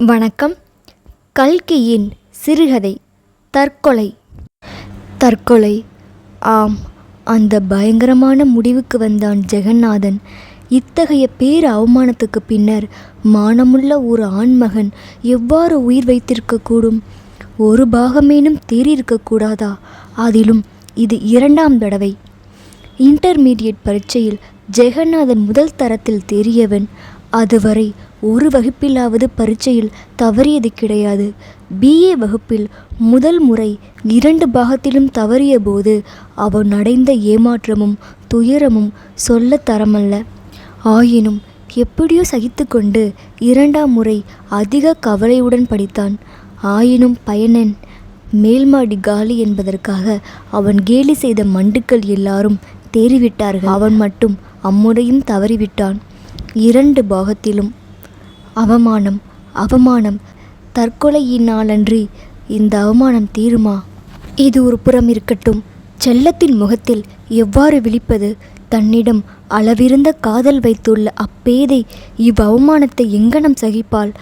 வணக்கம். கல்கியின் சிறுகதை தற்கொலை. தற்கொலை, ஆம், அந்த பயங்கரமான முடிவுக்கு வந்தான் ஜெகநாதன். இத்தகைய பேர் அவமானத்துக்கு பின்னர் மானமுள்ள ஒரு ஆண்மகன் எவ்வாறு உயிர் வைத்திருக்கக்கூடும்? ஒரு பாகமேனும் தேறியிருக்கக்கூடாதா? அதிலும் இது 2ஆம் தடவை. இன்டர்மீடியட் பரீட்சையில் ஜெகநாதன் முதல் தரத்தில் தேறியவன். அதுவரை ஒரு வகுப்பிலாவது பரீட்சையில் தவறியது கிடையாது. BA வகுப்பில் முதல் முறை 2 பாகத்திலும் தவறிய போது அவன் அடைந்த ஏமாற்றமும் துயரமும் சொல்ல தரமல்ல. ஆயினும் எப்படியோ சகித்து கொண்டு 2ஆம் முறை அதிக கவலையுடன் படித்தான். ஆயினும் பயனென்? மேல்மாடி காலி என்பதற்காக அவன் கேலி செய்த மண்டுக்கள் எல்லாரும் தேறிவிட்டார்கள். அவன் மட்டும் அம்முறையும் தவறிவிட்டான். 2 பாகத்திலும். அவமானம், அவமானம். தற்கொலையினாலன்றி இந்த அவமானம் தீருமா? இது ஒரு புறம் இருக்கட்டும். செல்லத்தின் முகத்தில் எவ்வாறு விழிப்பது? தன்னிடம் அளவிருந்த காதல் வைத்துள்ள அப்பேதை இவ்வவமானத்தை எங்கனம் சகிப்பாள்?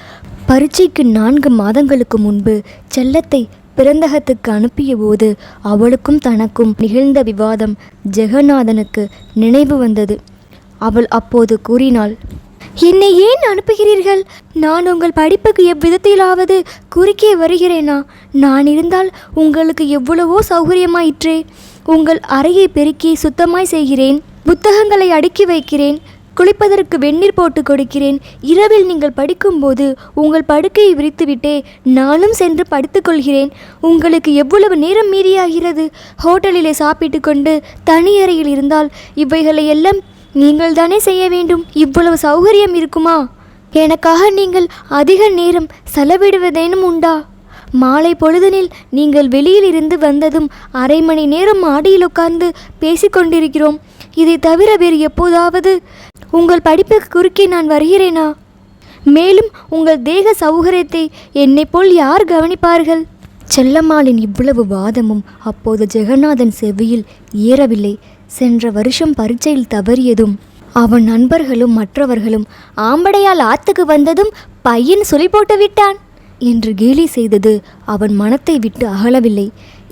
பரீட்சைக்கு 4 மாதங்களுக்கு முன்பு செல்லத்தை பிறந்தகத்துக்கு அனுப்பிய போது அவளுக்கும் தனக்கும் நிகழ்ந்த விவாதம் ஜெகநாதனுக்கு நினைவு வந்தது. அவள் அப்போது கூறினாள், என்னை ஏன் அனுப்புகிறீர்கள்? நான் உங்கள் படிப்புக்கு எவ்விதத்திலாவது குறுக்கே வருகிறேனா? நான் இருந்தால் உங்களுக்கு எவ்வளவோ சௌகரியமாயிற்றே. உங்கள் அறையை பெருக்கி சுத்தமாய் செய்கிறேன், புத்தகங்களை அடுக்கி வைக்கிறேன், குளிப்பதற்கு வெந்நீர் போட்டு கொடுக்கிறேன். இரவில் நீங்கள் படிக்கும்போது உங்கள் படுக்கையை விரித்துவிட்டே நானும் சென்று படுத்துக்கொள்கிறேன். உங்களுக்கு எவ்வளவு நேரம் மீறியாகிறது? ஹோட்டலிலே சாப்பிட்டு கொண்டு தனி அறையில் இருந்தால் இவைகளை எல்லாம் நீங்கள் தானே செய்ய வேண்டும். இவ்வளவு சௌகரியம் இருக்குமா? எனக்காக நீங்கள் அதிக நேரம் செலவிடுவதேனும் உண்டா? மாலை பொழுதனில் நீங்கள் வெளியில் இருந்து வந்ததும் 1/2 மணி நேரம் மாடியில் உட்கார்ந்து பேசிக்கொண்டிருக்கிறோம். இதை தவிர வேறு எப்போதாவது உங்கள் படிப்புக்கு குறுக்கே நான் வருகிறேனா? மேலும் உங்கள் தேக சௌகரியத்தை என்னை போல் யார் கவனிப்பார்கள்? செல்லம்மாளின் இவ்வளவு வாதமும் அப்போது ஜெகநாதன் செவியில் ஏறவில்லை. சென்ற வருஷம் பரீட்சையில் தவறியதும் அவன் நண்பர்களும் மற்றவர்களும் ஆம்படையால் ஆத்துக்கு வந்ததும் பையன் சொல்லி போட்டு விட்டான் என்று கேலி செய்தது அவன் மனத்தை விட்டு அகலவில்லை.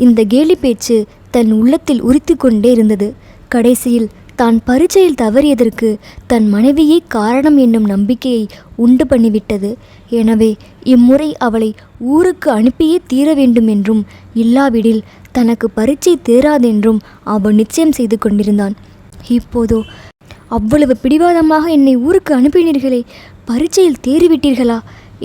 இந்த கேலி பேச்சு தன் உள்ளத்தில் உரித்து கொண்டே இருந்தது. கடைசியில் தான் பரீட்சையில் தவறியதற்கு தன் மனைவியே காரணம் என்னும் நம்பிக்கையை உண்டு பண்ணிவிட்டது. எனவே இம்முறை அவளை ஊருக்கு அனுப்பியே தீர வேண்டும் என்றும் இல்லாவிடில் தனக்கு பரீட்சை தேராதென்றும் அவன் நிச்சயம் செய்து கொண்டிருந்தான். இப்போதோ அவ்வளவு பிடிவாதமாக என்னை ஊருக்கு அனுப்பினீர்களே, பரீட்சையில் தேறிவிட்டீர்களா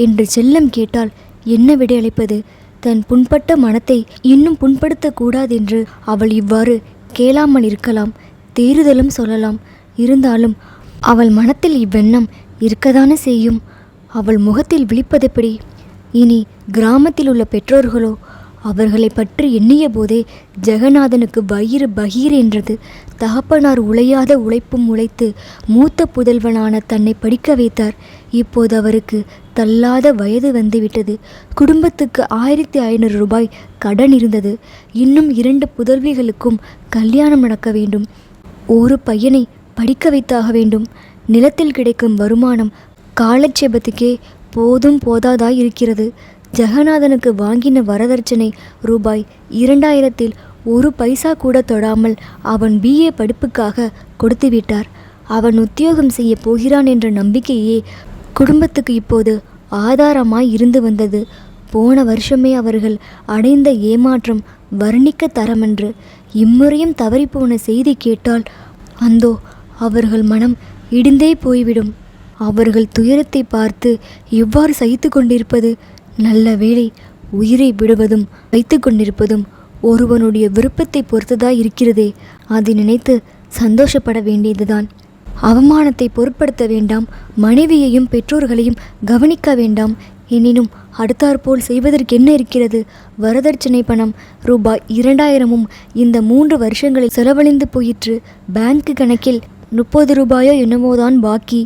என்று செல்லம் கேட்டால் என்ன விடையளிப்பது? தன் புண்பட்ட மனத்தை இன்னும் புண்படுத்தக்கூடாதென்று அவள் இவ்வாறு கேளாமல் இருக்கலாம். தேறுதலும் சொல்லலாம். இருந்தாலும் அவள் மனத்தில் இவ்வெண்ணம் இருக்கத்தானே செய்யும். அவள் முகத்தில் விழிப்பதெப்படி? இனி கிராமத்தில் உள்ள பெற்றோர்களோ? அவர்களை பற்றி எண்ணிய போதே ஜெகநாதனுக்கு வயிறு பகீர் என்றது. தகப்பனார் உழையாத உழைப்பும் உழைத்து மூத்த புதல்வனான தன்னை படிக்க வைத்தார். இப்போது அவருக்கு தள்ளாத வயது வந்துவிட்டது. குடும்பத்துக்கு 1500 ரூபாய் கடன் இருந்தது. இன்னும் 2 புதல்விகளுக்கும் கல்யாணம் நடக்க வேண்டும். ஒரு பையனை படிக்க வைத்தாக வேண்டும். நிலத்தில் கிடைக்கும் வருமானம் காலட்சேபத்துக்கே போதும் போதாதாய் இருக்கிறது. ஜெகநாதனுக்கு வாங்கின வரதட்சணை ரூபாய் 2000-ல் 1 பைசா கூட தொடாமல் அவன் BA படிப்புக்காக கொடுத்துவிட்டார். அவன் உத்தியோகம் செய்ய போகிறான் என்ற நம்பிக்கையே குடும்பத்துக்கு இப்போது ஆதாரமாய் இருந்து வந்தது. போன வருஷமே அவர்கள் அடைந்த ஏமாற்றம் வர்ணிக்க தரமன்று. இம்முறையும் தவறிப்போன செய்தி கேட்டால் அந்தோ அவர்கள் மனம் இடிந்தே போய்விடும். அவர்கள் துயரத்தை பார்த்து எவ்வாறு சகித்து கொண்டிருப்பது? நல்ல வேளை, உயிரை விடுவதும் வைத்து கொண்டிருப்பதும் ஒருவனுடைய விருப்பத்தை பொறுத்ததாய் இருக்கிறதே. அதை நினைத்து சந்தோஷப்பட வேண்டியதுதான். அவமானத்தை பொருட்படுத்த வேண்டாம். மனைவியையும் பெற்றோர்களையும் கவனிக்க வேண்டாம். எனினும் அடுத்தாற்போல் செய்வதற்கு என்ன இருக்கிறது? வரதட்சணை பணம் ரூபாய் 2000ம் இந்த 3 வருஷங்களில் செலவழிந்து போயிற்று. பேங்க் கணக்கில் 30 ரூபாயோ என்னமோதான் பாக்கி.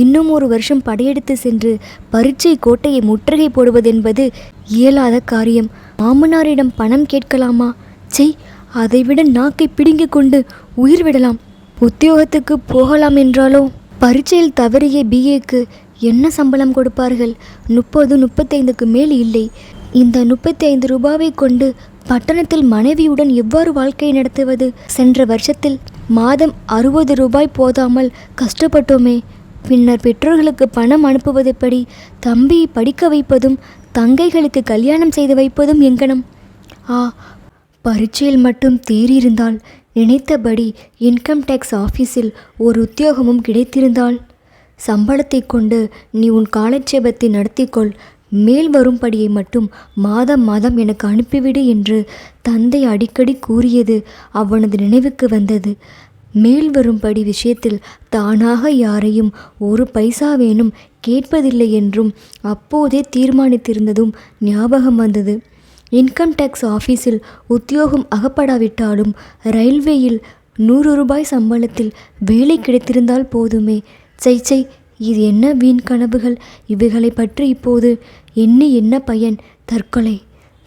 இன்னும் 1 வருஷம் படையெடுத்து சென்று பரீட்சை கோட்டையை முற்றுகை போடுவதென்பது இயலாத காரியம். மாமனாரிடம் பணம் கேட்கலாமா? செய், அதைவிட நாக்கை பிடுங்கிக் கொண்டு உயிர் விடலாம். உத்தியோகத்துக்கு போகலாம் என்றாலோ? பரீட்சையில் தவறிய BAக்கு என்ன சம்பளம் கொடுப்பார்கள்? 30-35க்கு மேல் இல்லை. இந்த 35 ரூபாவை கொண்டு பட்டணத்தில் மனைவியுடன் எவ்வாறு வாழ்க்கை நடத்துவது? சென்ற வருஷத்தில் மாதம் 60 ரூபாய் போதாமல் கஷ்டப்பட்டோமே. பின்னர் பெற்றோர்களுக்கு பணம் அனுப்புவதெப்படி? தம்பியை படிக்க வைப்பதும் தங்கைகளுக்கு கல்யாணம் செய்து வைப்பதும் எங்கனம்? பரீட்சையில் மட்டும் தேறியிருந்தால், நினைத்தபடி இன்கம் டேக்ஸ் ஆஃபீஸில் ஒரு உத்தியோகமும் கிடைத்திருந்தால், சம்பளத்தை கொண்டு நீ உன் காலட்சேபத்தை நடத்திக்கொள், மேல் வரும்படியை மட்டும் மாதம் மாதம் எனக்கு அனுப்பிவிடு என்று தந்தை அடிக்கடி கூறியது அவனது நினைவுக்கு வந்தது. மேல் வரும்படி விஷயத்தில் தானாக யாரையும் ஒரு பைசாவேனும் கேட்பதில்லை என்றும் அப்போதே தீர்மானித்திருந்ததும் ஞாபகம் வந்தது. இன்கம் டேக்ஸ் ஆஃபீஸில் உத்தியோகம் அகப்படாவிட்டாலும் ரயில்வேயில் 100 ரூபாய் சம்பளத்தில் வேலை கிடைத்திருந்தால் போதுமே. சை, இது என்ன வீண் கனவுகள்? இவைகளை பற்றி இப்போது எண்ணி என்ன பயன்? தற்கொலை,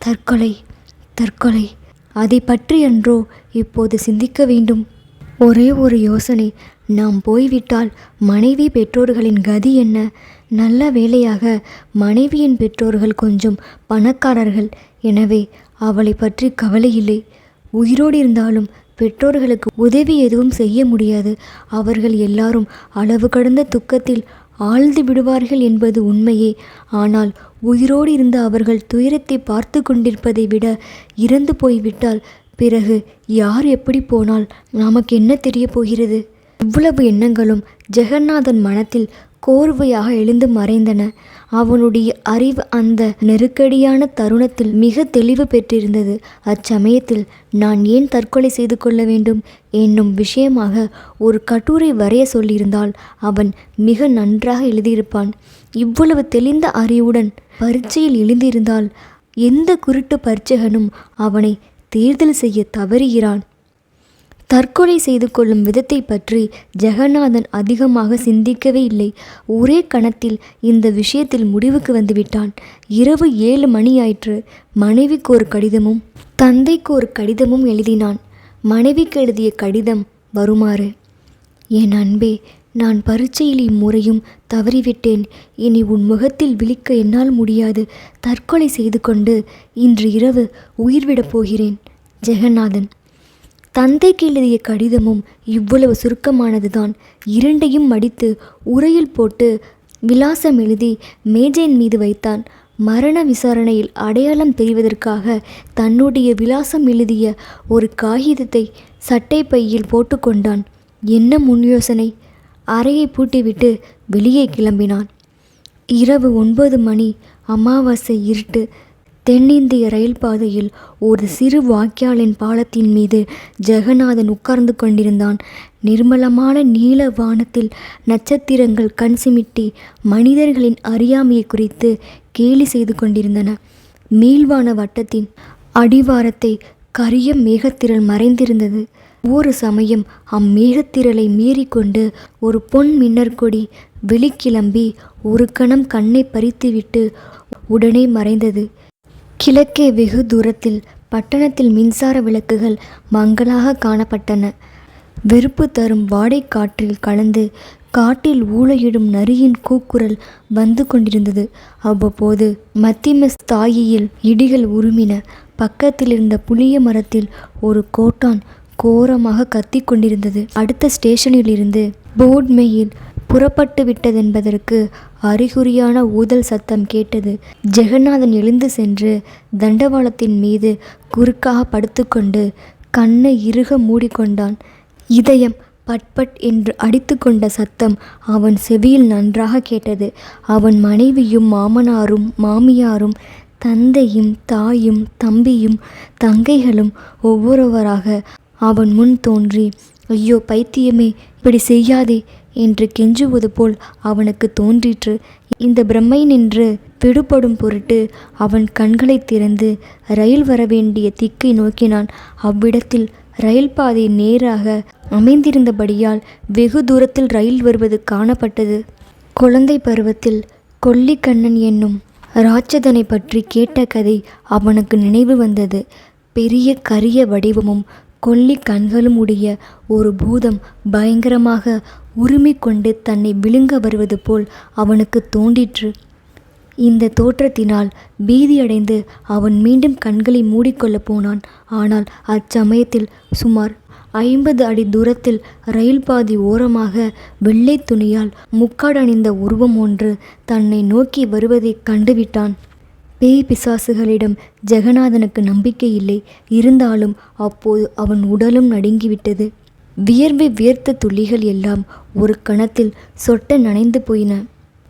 தற்கொலை, தற்கொலை, அதை பற்றி அன்றோ இப்போது சிந்திக்க வேண்டும். ஒரே ஒரு யோசனை, நாம் போய்விட்டால் மனைவி பெற்றோர்களின் கதி என்ன? நல்ல வேளையாக மனைவியின் பெற்றோர்கள் கொஞ்சம் பணக்காரர்கள். எனவே அவளை பற்றி கவலை இல்லை. உயிரோடு இருந்தாலும் பெற்றோர்களுக்கு உதவி எதுவும் செய்ய முடியாது. அவர்கள் எல்லாரும் அளவு கடந்த துக்கத்தில் ஆழ்ந்து விடுவார்கள் என்பது உண்மையே. ஆனால் உயிரோடு இருந்த அவர்கள் துயரத்தை பார்த்து கொண்டிருப்பதை விட இறந்து போய்விட்டால் பிறகு யார் எப்படி போனால் நமக்கு என்ன தெரிய போகிறது? இவ்வளவு எண்ணங்களும் ஜெகநாதன் மனத்தில் கோர்வையாக எழுந்து மறைந்தன. அவனுடைய அறிவு அந்த நெருக்கடியான தருணத்தில் மிக தெளிவு பெற்றிருந்தது. அச்சமயத்தில் நான் ஏன் தற்கொலை செய்து கொள்ள வேண்டும் என்னும் விஷயமாக ஒரு கட்டுரை வரைய சொல்லியிருந்தால் அவன் மிக நன்றாக எழுதியிருப்பான். இவ்வளவு தெளிந்த அறிவுடன் பரீட்சையில் எழுந்திருந்தால் எந்த குருட்டு பரீட்சகனும் அவனை தேர்தல் செய்ய தவறுகிறான். தற்கொலை செய்து கொள்ளும் விதத்தை பற்றி ஜெகநாதன் அதிகமாக சிந்திக்கவே இல்லை. ஒரே கணத்தில் இந்த விஷயத்தில் முடிவுக்கு வந்துவிட்டான். இரவு 7 மணி ஆயிற்று. மனைவிக்கு ஒரு கடிதமும் தந்தைக்கு ஒரு கடிதமும் எழுதினான். மனைவிக்கு எழுதிய கடிதம் வருமாறு: என் அன்பே, நான் பரீட்சையில் இம்முறையும் தவறிவிட்டேன். இனி உன் முகத்தில் விழிக்க என்னால் முடியாது. தற்கொலை செய்து கொண்டு இன்று இரவு உயிர்விடப் போகிறேன். ஜெகநாதன். தந்தைக்கு எழுதிய கடிதமும் இவ்வளவு சுருக்கமானதுதான். இரண்டையும் மடித்து உரையில் போட்டு விலாசம் எழுதி மேஜையின் மீது வைத்தான். மரண விசாரணையில் அடையாளம் தெரிவதற்காக தன்னுடைய விலாசம் எழுதிய ஒரு காகிதத்தை சட்டை பையில் போட்டுக்கொண்டான். என்ன முன் யோசனை? அறையை பூட்டிவிட்டு வெளியே கிளம்பினான். இரவு 9 மணி. அமாவாசை இருட்டு. தென்னிந்திய ரயில் பாதையில் ஒரு சிறு வாய்க்காலின் பாலத்தின் மீது ஜெகநாதன் உட்கார்ந்து கொண்டிருந்தான். நிர்மலமான நீல வானத்தில் நட்சத்திரங்கள் கண் சிமிட்டி மனிதர்களின் அறியாமையை குறித்து கேலி செய்து கொண்டிருந்தன. மீள்வான வட்டத்தின் அடிவாரத்தை கரிய மேகத்திரள் மறைந்திருந்தது. ஒரு சமயம் அம்மேகத்திரளை மீறிக்கொண்டு ஒரு பொன் மின்னற்கொடி வெளிக்கிளம்பி ஒரு கணம் கண்ணை பறித்துவிட்டு உடனே மறைந்தது. கிழக்கே வெகு தூரத்தில் பட்டணத்தில் மின்சார விளக்குகள் மங்கலாக காணப்பட்டன. வெறுப்பு தரும் வாடை காற்றில் கலந்து காட்டில் ஊளையிடும் நரியின் கூக்குரல் வந்து கொண்டிருந்தது. அவ்வப்போது மத்திம ஸ்தாயியில் இடிகள் உருமின. பக்கத்தில் இருந்த புளிய மரத்தில் ஒரு கோட்டான் கோரமாக கத்தி கொண்டிருந்தது. அடுத்த ஸ்டேஷனில் இருந்து போர்ட்மெயில் புறப்பட்டு விட்டதென்பதற்கு அறிகுறியான ஊதல் சத்தம் கேட்டது. ஜெகநாதன் எழுந்து சென்று தண்டவாளத்தின் மீது குறுக்காக படுத்துக்கொண்டு கண்ணை இறுக மூடிக்கொண்டான். இதயம் பட்பட் என்று அடித்து கொண்ட சத்தம் அவன் செவியில் நன்றாக கேட்டது. அவன் மனைவியும் மாமனாரும் மாமியாரும் தந்தையும் தாயும் தம்பியும் தங்கைகளும் ஒவ்வொருவராக அவன் முன் தோன்றி, ஐயோ பைத்தியமே, இப்படி செய்யாதே என்று கெஞ்சுவது போல் அவனுக்கு தோன்றிற்று. இந்த பிரம்மை நின்று விடுபடும் பொருட்டு அவன் கண்களை திறந்து ரயில் வரவேண்டிய திக்கை நோக்கினான். அவ்விடத்தில் ரயில் பாதை நேராக அமைந்திருந்தபடியால் வெகு தூரத்தில் ரயில் வருவது காணப்பட்டது. குழந்தை பருவத்தில் கொல்லிக்கண்ணன் என்னும் ராட்சதனை பற்றி கேட்ட கதை அவனுக்கு நினைவு வந்தது. பெரிய கரிய வடிவமும் கொல்லி கண்களும் உடைய ஒரு பூதம் பயங்கரமாக உருமிக்கொண்டு தன்னை விழுங்க வருவது போல் அவனுக்கு தோன்றிற்று. இந்த தோற்றத்தினால் பீதியடைந்து அவன் மீண்டும் கண்களை மூடிக்கொள்ளப் போனான். ஆனால் அச்சமயத்தில் சுமார் 50 அடி தூரத்தில் ரயில் பாதி ஓரமாக வெள்ளை துணியால் முக்காடணிந்த உருவம் ஒன்று தன்னை நோக்கி வருவதை கண்டுவிட்டான். பேய் பிசாசுகளிடம் ஜெகநாதனுக்கு நம்பிக்கை இல்லை. இருந்தாலும் அப்போது அவன் உடலும் நடுங்கிவிட்டது. வியர்வை வியர்த்த துளிகள் எல்லாம் ஒரு கணத்தில் சொட்ட நனைந்து போயின.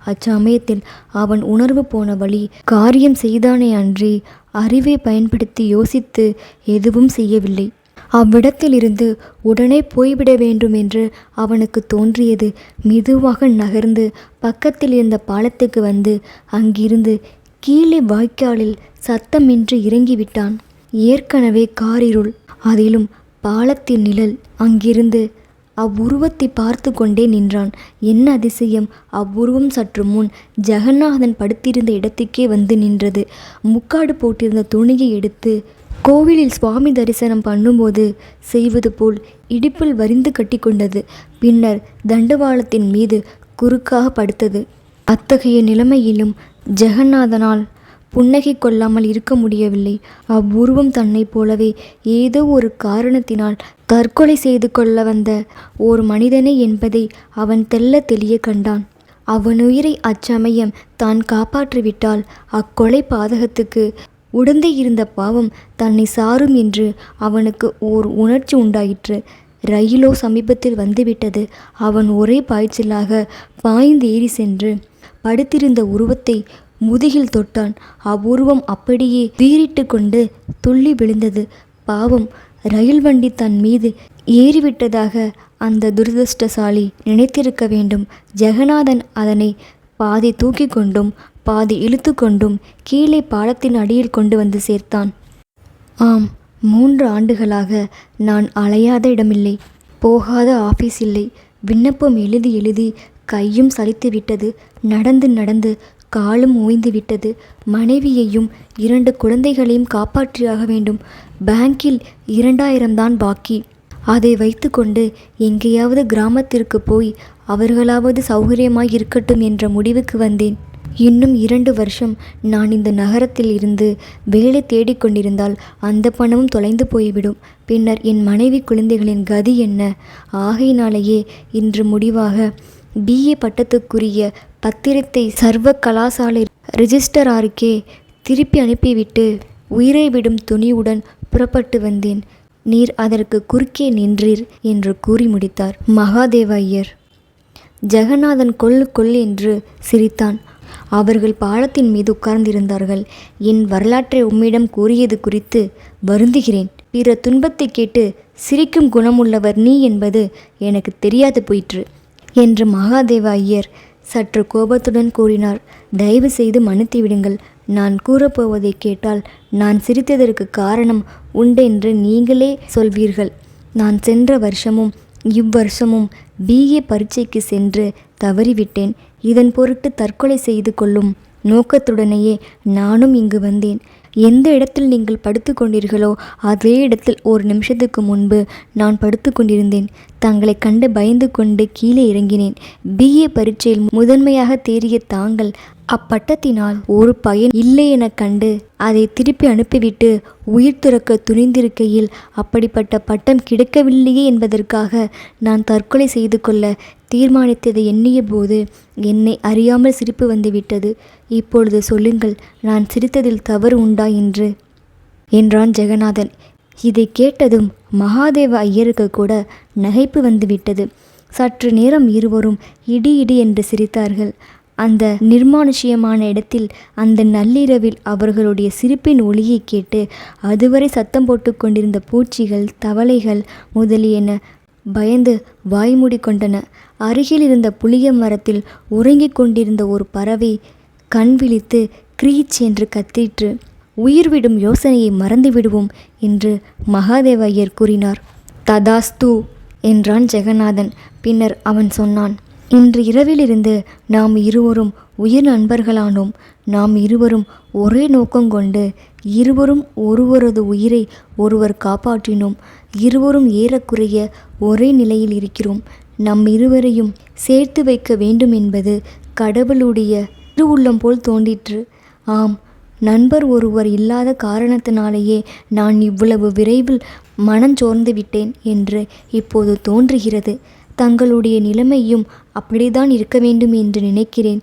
அச்சமயத்தில் அவன் உணர்வு போன வழி காரியம் செய்தானே அன்றி அறிவை பயன்படுத்தி யோசித்து எதுவும் செய்யவில்லை. அவ்விடத்திலிருந்து உடனே போய்விட வேண்டும் என்று அவனுக்கு தோன்றியது. மெதுவாக நகர்ந்து பக்கத்தில் இருந்த பாலத்துக்கு வந்து அங்கிருந்து கீழே வாய்க்காலில் சத்தமின்றி இறங்கிவிட்டான். ஏற்கனவே காரிருள், அதிலும் பாலத்தின் நிழல். அங்கிருந்து அவ்வுருவத்தை பார்த்து கொண்டே நின்றான். என்ன அதிசயம்! அவ்வுருவம் சற்று முன் ஜெகநாதன் படுத்திருந்த இடத்துக்கே வந்து நின்றது. முக்காடு போட்டிருந்த துணியை எடுத்து கோவிலில் சுவாமி தரிசனம் பண்ணும்போது செய்வது போல் இடுப்பில் வரிந்து கட்டி கொண்டது. பின்னர் தண்டவாளத்தின் மீது குறுக்காக படுத்தது. அத்தகைய நிலைமையிலும் ஜெகநாதனால் புன்னகை கொள்ளாமல் இருக்க முடியவில்லை. அவ்வுருவம் தன்னைப் போலவே ஏதோ ஒரு காரணத்தினால் தற்கொலை செய்து கொள்ள வந்த ஒரு மனிதனே என்பதை அவன் தெல்ல தெளிய கண்டான். அவனுயிரை அச்சமயம் தான் காப்பாற்றிவிட்டால் அக்கொலை பாதகத்துக்கு உடந்தே இருந்த பாவம் தன்னை சாரும் என்று அவனுக்கு ஓர் உணர்ச்சி உண்டாயிற்று. ரயிலோ சமீபத்தில் வந்துவிட்டது. அவன் ஒரே பாய்ச்சலாக பாய்ந்து ஏறி சென்று படுத்திருந்த உருவத்தை முதுகில் தொட்டான். அவ்வுருவம் அப்படியே வீறிட்டு கொண்டு துள்ளி விழுந்தது. பாவம், ரயில் வண்டி தன் மீது ஏறிவிட்டதாக அந்த துரதிர்ஷ்டசாலி நினைத்திருக்க வேண்டும். ஜெகநாதன் அதனை பாதி தூக்கி கொண்டும் பாதி இழுத்து கொண்டும் கீழே பாலத்தின் அடியில் கொண்டு வந்து சேர்த்தான். ஆம், 3 ஆண்டுகளாக நான் அலையாத இடமில்லை, போகாத ஆபீஸ் இல்லை. விண்ணப்பம் எழுதி எழுதி கையும் சலித்து விட்டது. நடந்து நடந்து காலும் ஓய்ந்து விட்டது. மனைவியையும் 2 குழந்தைகளையும் காப்பாற்றியாக வேண்டும். பேங்கில் 2000 தான் பாக்கி. அதை வைத்து கொண்டு எங்கேயாவது கிராமத்திற்கு போய் அவர்களாவது சௌகரியமாய் இருக்கட்டும் என்ற முடிவுக்கு வந்தேன். இன்னும் 2 வருஷம் நான் இந்த நகரத்தில் இருந்து வேலை தேடிக்கொண்டிருந்தால் அந்த பணமும் தொலைந்து போய்விடும். பின்னர் என் மனைவி குழந்தைகளின் கதி என்ன? ஆகையினாலேயே இன்று முடிவாக BA பட்டத்துக்குரிய பத்திரத்தை சர்வ கலாசாலை ரிஜிஸ்டராருக்கே திருப்பி அனுப்பிவிட்டு உயிரை விடும் துணிவுடன் புறப்பட்டு வந்தேன். நீர் அதற்கு குறுக்கே நின்றீர் என்று கூறி முடித்தார் மகாதேவ ஐயர். ஜெகநாதன் கொல் என்று சிரித்தான். அவர்கள் பாலத்தின் மீது உட்கார்ந்திருந்தார்கள். என் வரலாற்றை உம்மிடம் கூறியது குறித்து வருந்துகிறேன். பிற துன்பத்தை கேட்டு சிரிக்கும் குணமுள்ளவர் நீ என்பது எனக்கு தெரியாது போயிற்று என்று மகாதேவ ஐயர் சற்று கோபத்துடன் கூறினார். தயவு செய்து மன்னித்து விடுங்கள். நான் கூறப்போவதை கேட்டால் நான் சிரித்ததற்கு காரணம் உண்டென்று நீங்களே சொல்வீர்கள். நான் சென்ற வருஷமும் இவ்வருஷமும் BA பரீட்சைக்கு சென்று தவறிவிட்டேன். இதன் பொருட்டு தற்கொலை செய்து கொள்ளும் நோக்கத்துடனேயே நானும் இங்கு வந்தேன். எந்த இடத்தில் நீங்கள் படுத்து கொண்டீர்களோ அதே இடத்தில் ஒரு நிமிஷத்துக்கு முன்பு நான் படுத்து கொண்டிருந்தேன். தங்களை கண்டு பயந்து கொண்டு கீழே இறங்கினேன். BA பரீட்சையில் முதன்மையாக தேறிய தாங்கள் அப்பட்டத்தினால் ஒரு பயன் இல்லை என கண்டு அதை திருப்பி அனுப்பிவிட்டு உயிர் துறக்க துணிந்திருக்கையில் அப்படிப்பட்ட பட்டம் கிடைக்கவில்லையே என்பதற்காக நான் தற்கொலை செய்து கொள்ள தீர்மானித்ததை எண்ணிய போது என்னை அறியாமல் சிரிப்பு வந்துவிட்டது. இப்பொழுது சொல்லுங்கள், நான் சிரித்ததில் தவறு உண்டா என்றான் ஜெகநாதன். இதை கேட்டதும் மகாதேவ ஐயருக்கு கூட நகைப்பு வந்துவிட்டது. சற்று நேரம் இருவரும் இடி இடி என்று சிரித்தார்கள். அந்த நிர்மானுஷ்யமான இடத்தில் அந்த நள்ளிரவில் அவர்களுடைய சிரிப்பின் ஒலியை கேட்டு அதுவரை சத்தம் போட்டு கொண்டிருந்த பூச்சிகள், தவளைகள் முதலியன பயந்து வாய்மூடி கொண்டன. அருகில் இருந்த புளிய மரத்தில் உறங்கிக் கொண்டிருந்த ஒரு பறவை கண் விழித்து கிரீச் என்று கத்திற்று. உயிர்விடும் யோசனையை மறந்து விடுவோம் என்று மகாதேவ ஐயர் கூறினார். ததாஸ்து என்றான் ஜெகநாதன். பின்னர் அவன் சொன்னான், இன்று இரவிலிருந்து நாம் இருவரும் உயிர் நண்பர்களானோம். நாம் இருவரும் ஒரே நோக்கம் கொண்டு இருவரும் ஒருவரது உயிரை ஒருவர் காப்பாற்றினோம். இருவரும் ஏறக்குறைய ஒரே நிலையில் இருக்கிறோம். நம் இருவரையும் சேர்த்து வைக்க வேண்டும் என்பது கடவுளுடைய திருவுள்ளம் போல் தோன்றிற்று. ஆம், நண்பர் ஒருவர் இல்லாத காரணத்தினாலேயே நான் இவ்வளவு விரைவில் மனஞ்சோர்ந்து விட்டேன் என்று இப்போது தோன்றுகிறது. தங்களுடைய நிலைமையும் அப்படித்தான் இருக்க வேண்டும் என்று நினைக்கிறேன்.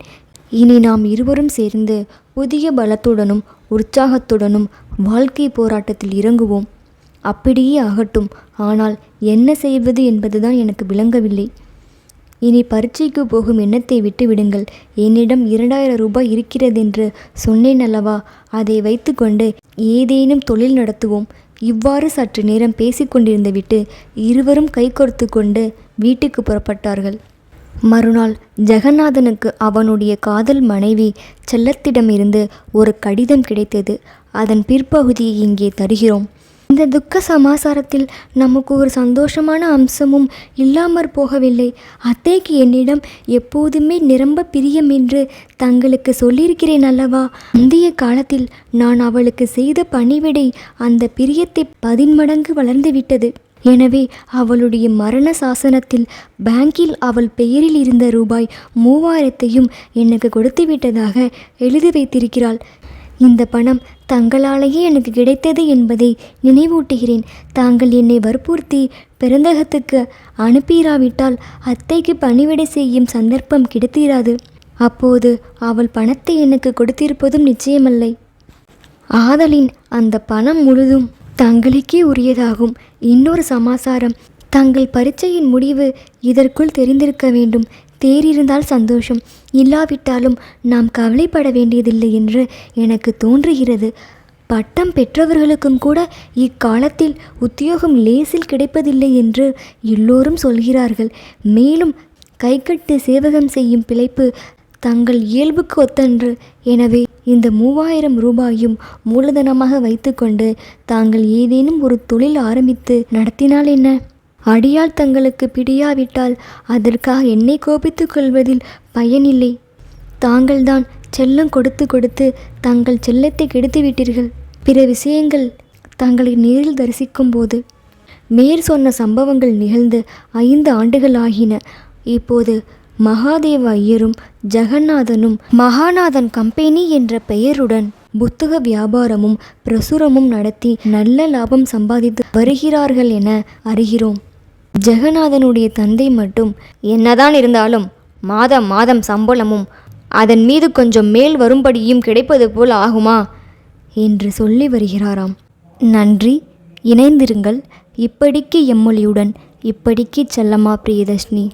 இனி நாம் இருவரும் சேர்ந்து புதிய பலத்துடனும் உற்சாகத்துடனும் வாழ்க்கை போராட்டத்தில் இறங்குவோம். அப்படியே ஆகட்டும். ஆனால் என்ன செய்வது என்பதுதான் எனக்கு விளங்கவில்லை. இனி பரீட்சைக்கு போகும் எண்ணத்தை விட்டுவிடுங்கள். என்னிடம் 2000 ரூபாய் இருக்கிறதென்று சொன்னேன் அல்லவா? அதை வைத்துக்கொண்டு ஏதேனும் தொழில் நடத்துவோம். இவ்வாறு சற்று நேரம் பேசிக்கொண்டிருந்து விட்டு இருவரும் கைகோர்த்து கொண்டு வீட்டுக்கு புறப்பட்டார்கள். மறுநாள் ஜெகநாதனுக்கு அவனுடைய காதல் மனைவி செல்லத்திடமிருந்து ஒரு கடிதம் கிடைத்தது. அதன் பிற்பகுதியை இங்கே தருகிறோம். இந்த துக்க சமாசாரத்தில் நமக்கு ஒரு சந்தோஷமான அம்சமும் இல்லாமற் போகவில்லை. அத்தைக்கு என்னிடம் எப்போதுமே நிரம்ப பிரியம் என்று தங்களுக்கு சொல்லியிருக்கிறேன் அல்லவா? முந்தைய காலத்தில் நான் அவளுக்கு செய்த பணிவிடை அந்த பிரியத்தை 10 மடங்கு வளர்ந்துவிட்டது. எனவே அவளுடைய மரண சாசனத்தில் பேங்கில் அவள் பெயரில் இருந்த ரூபாய் 3000ஐயும் எனக்கு கொடுத்து விட்டதாக எழுதி வைத்திருக்கிறாள். இந்த பணம் தங்களாலேயே எனக்கு கிடைத்தது என்பதை நினைவூட்டுகிறேன். தாங்கள் என்னை வற்புறுத்தி பெருந்தகத்துக்கு அனுப்பிராவிட்டால் அத்தைக்கு பணிவிடை செய்யும் சந்தர்ப்பம் கிடைத்திராது. அப்போது அவள் பணத்தை எனக்கு கொடுத்திருப்பதும் நிச்சயமில்லை. ஆதலின் அந்த பணம் முழுதும் தங்களுக்கே உரியதாகும். இன்னொரு சமாசாரம், தங்கள் பரீட்சையின் முடிவு இதற்குள் தெரிந்திருக்க வேண்டும். தேறியிருந்தால் சந்தோஷம், இல்லாவிட்டாலும் நாம் கவலைப்பட வேண்டியதில்லை என்று எனக்கு தோன்றுகிறது. பட்டம் பெற்றவர்களுக்கும் கூட இக்காலத்தில் உத்தியோகம் லேசில் கிடைப்பதில்லை என்று எல்லோரும் சொல்கிறார்கள். மேலும் கைகட்டு சேவகம் செய்யும் பிழைப்பு தங்கள் இயல்புக்கு ஒத்தன்று. எனவே இந்த 3000 ரூபாயும் மூலதனமாக வைத்துக்கொண்டு தாங்கள் ஏதேனும் ஒரு தொழில் ஆரம்பித்து நடத்தினால் என்ன? அடியால் தங்களுக்கு பிடியாவிட்டால் அதற்காக என்னை கோபித்துக் கொள்வதில் பயனில்லை. தாங்கள்தான் செல்லம் கொடுத்து கொடுத்து தங்கள் செல்லத்தை கெடுத்து விட்டீர்கள். பிற விஷயங்கள் தங்களை நேரில் தரிசிக்கும் போது மேற் சொன்ன சம்பவங்கள் நிகழ்ந்து 5 ஆண்டுகள் ஆகின. இப்போது மகாதேவ ஐயரும் ஜெகநாதனும் மகாநாதன் கம்பெனி என்ற பெயருடன் புத்தக வியாபாரமும் பிரசுரமும் நடத்தி நல்ல லாபம் சம்பாதித்து வருகிறார்கள் என அறிகிறோம். ஜெகநாதனுடைய தந்தை மட்டும் என்னதான் இருந்தாலும் மாதம் மாதம் சம்பளமும் அதன் மீது கொஞ்சம் மேல் வரும்படியும் கிடைப்பது போல் ஆகுமா என்று சொல்லி வருகிறாராம். நன்றி, இணைந்திருங்கள். இப்படிக்கு எம்மொழியுடன் இப்படிக்கு செல்லம்மா பிரியதர்ஷினி.